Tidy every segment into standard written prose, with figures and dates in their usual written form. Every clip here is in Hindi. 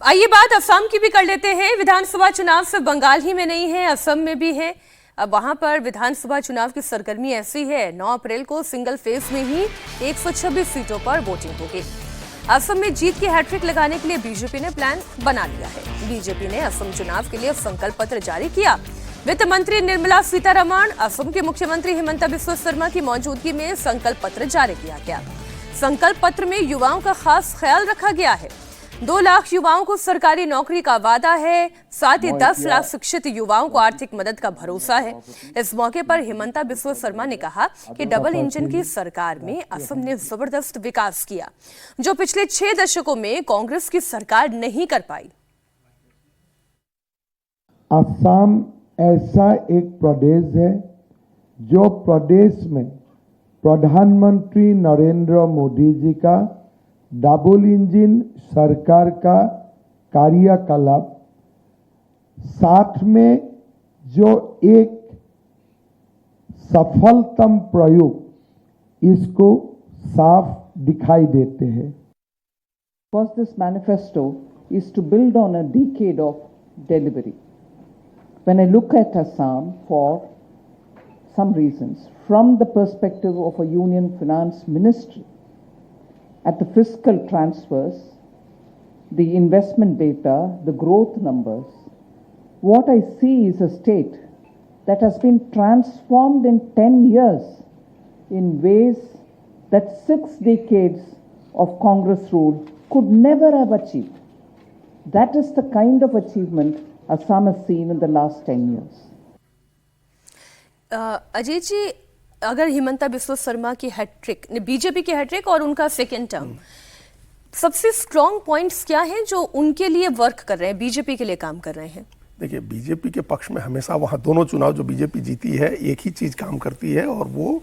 आइए बात असम की भी कर लेते हैं। विधानसभा चुनाव सिर्फ बंगाल ही में नहीं है, असम में भी है। अब वहां पर विधानसभा चुनाव की सरगर्मी ऐसी है, 9 अप्रैल को सिंगल फेज में ही 126 सीटों पर वोटिंग होगी। असम में जीत की हैट्रिक लगाने के लिए बीजेपी ने प्लान बना लिया है। बीजेपी ने असम चुनाव के लिए संकल्प पत्र जारी किया। वित्त मंत्री निर्मला सीतारमण, असम के मुख्यमंत्री हिमंता बिस्वा शर्मा की मौजूदगी में संकल्प पत्र जारी किया गया। संकल्प पत्र में युवाओं का खास ख्याल रखा गया है। 2 लाख युवाओं को सरकारी नौकरी का वादा है, साथ ही 10 लाख शिक्षित युवाओं को आर्थिक मदद का भरोसा है। इस मौके पर हिमंता बिस्वा शर्मा ने कहा कि डबल इंजन की सरकार में असम ने जबरदस्त विकास किया, जो पिछले 6 दशकों में कांग्रेस की सरकार नहीं कर पाई। असम ऐसा एक प्रदेश है जो प्रदेश में प्रधानमंत्री नरेंद्र मोदी जी का डबल इंजन सरकार का कार्यकलाप, साथ में जो एक सफलतम प्रयोग, इसको साफ दिखाई देते हैं। Because this manifesto is to build on a decade of delivery. When I look at Assam for some reasons, from the perspective of a union finance ministry, at the fiscal transfers, the investment data, the growth numbers, what I see is a state that has been transformed in 10 years in ways that 6 decades of Congress rule could never have achieved. That is the kind of achievement Assam has seen in the last 10 years. Ajay ji, अगर हिमंता बिस्वा शर्मा की हैट्रिक, बीजेपी की हैट्रिक और उनका सेकेंड टर्म, सबसे स्ट्रॉन्ग पॉइंट्स क्या हैं जो उनके लिए वर्क कर रहे हैं, बीजेपी के लिए काम कर रहे हैं? देखिए, बीजेपी के पक्ष में हमेशा वहाँ दोनों चुनाव जो बीजेपी जीती है एक ही चीज काम करती है, और वो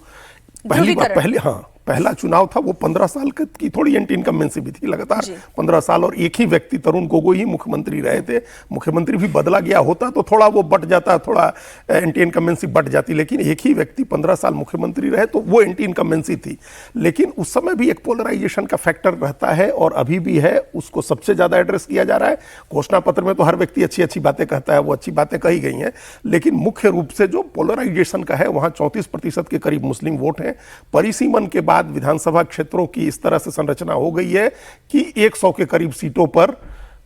पहला चुनाव था वो 15 साल की थोड़ी एंटी इनकम्बेंसी भी थी, लगातार 15 साल, और एक ही व्यक्ति तरुण गोगोई ही मुख्यमंत्री रहे थे। मुख्यमंत्री भी बदला गया होता तो थोड़ा वो बट जाता, थोड़ा एंटी इनकम्बेंसी बट जाती, लेकिन एक ही व्यक्ति 15 साल मुख्यमंत्री रहे तो वो एंटी इनकम्बेंसी थी। लेकिन उस समय भी एक पोलराइजेशन का फैक्टर रहता है और अभी भी है, उसको सबसे ज्यादा एड्रेस किया जा रहा है। घोषणा पत्र में तो हर व्यक्ति अच्छी अच्छी बातें कहता है, वो अच्छी बातें कही गई हैं, लेकिन मुख्य रूप से जो पोलराइजेशन का है वहां 34% के करीब मुस्लिम वोट हैं। परिसीमन के बाद विधानसभा क्षेत्रों की इस तरह से संरचना हो गई है कि 100 के करीब सीटों पर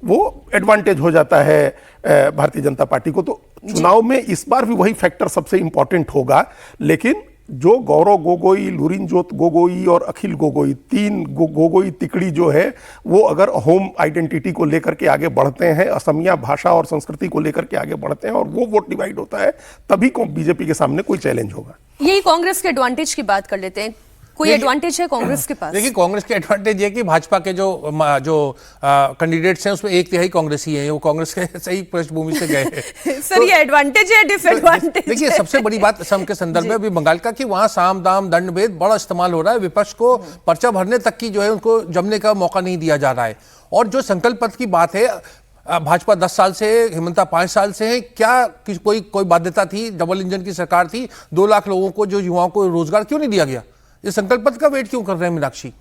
वो एडवांटेज हो जाता है भारतीय जनता पार्टी को। तो चुनाव में इस बार भी वही फैक्टर सबसे इंपॉर्टेंट होगा। लेकिन जो गौरव गोगोई, लुरिनजोत गोगोई और अखिल गोगोई, 3 गोगोई तिकड़ी जो है, वो अगर होम आइडेंटिटी को लेकर के आगे बढ़ते हैं, असमिया भाषा और संस्कृति को लेकर के आगे बढ़ते हैं और वो वोट डिवाइड होता है, तभी बीजेपी के सामने कोई चैलेंज होगा। यही कांग्रेस के एडवांटेज की बात कर लेते हैं। कोई एडवांटेज है कांग्रेस के पास? देखिए, कांग्रेस के एडवांटेज ये कि भाजपा के जो कैंडिडेट्स हैं उसमें 1 तिहाई कांग्रेसी हैं, वो कांग्रेस के सही पृष्ठभूमि से गए हैं। सर, ये एडवांटेज है, डिसएडवांटेज? देखिए, सबसे बड़ी बात असम के संदर्भ में अभी बंगाल का कि वहां साम दाम दंड भेद बड़ा इस्तेमाल हो रहा है। विपक्ष को पर्चा भरने तक की जो है उनको जमने का मौका नहीं दिया जा रहा है। और जो संकल्प पत्र की बात है, भाजपा 10 साल से, हिमंता 5 साल से है, क्या कोई बाध्यता थी? डबल इंजन की सरकार थी, 2 लाख लोगों को, जो युवाओं को रोजगार क्यों नहीं दिया गया? ये संकल्प पत्र का वेट क्यों कर रहे हैं मीनाक्षी?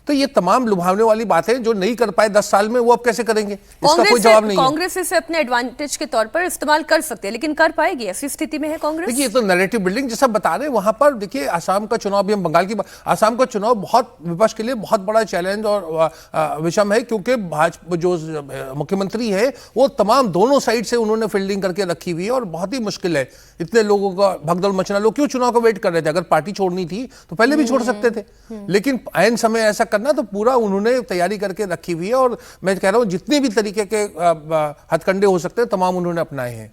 तो ये तमाम लुभावने वाली बात है, जो नहीं कर पाए 10 साल में, वो अब कैसे करेंगे? इसका कोई जवाब नहीं है। कांग्रेस इसे अपने एडवांटेज के तौर पर इस्तेमाल कर सकते हैं, लेकिन कर पाएगी? ऐसी स्थिति में है कांग्रेस? देखिए, ये तो नैरेटिव बिल्डिंग जैसा बता रहे हैं। वहां पर देखिए, आसाम का चुनाव भी, हम बंगाल की, आसाम का चुनाव बहुत विपक्ष के लिए बहुत बड़ा चैलेंज और विषम है, क्योंकि भाजपा जो मुख्यमंत्री है वो तमाम दोनों साइड से उन्होंने फील्डिंग करके रखी हुई है और बहुत ही मुश्किल है। इतने लोगों का भगदड़ मचना, लोग क्यों चुनाव का वेट कर रहे थे? अगर पार्टी छोड़नी थी तो पहले भी छोड़ सकते थे, लेकिन ऐन समय ऐसा करना, तो पूरा उन्होंने तैयारी करके रखी हुई है। और मैं कह रहा हूं, जितने भी तरीके के हथकंडे हो सकते हैं तमाम उन्होंने अपनाए हैं।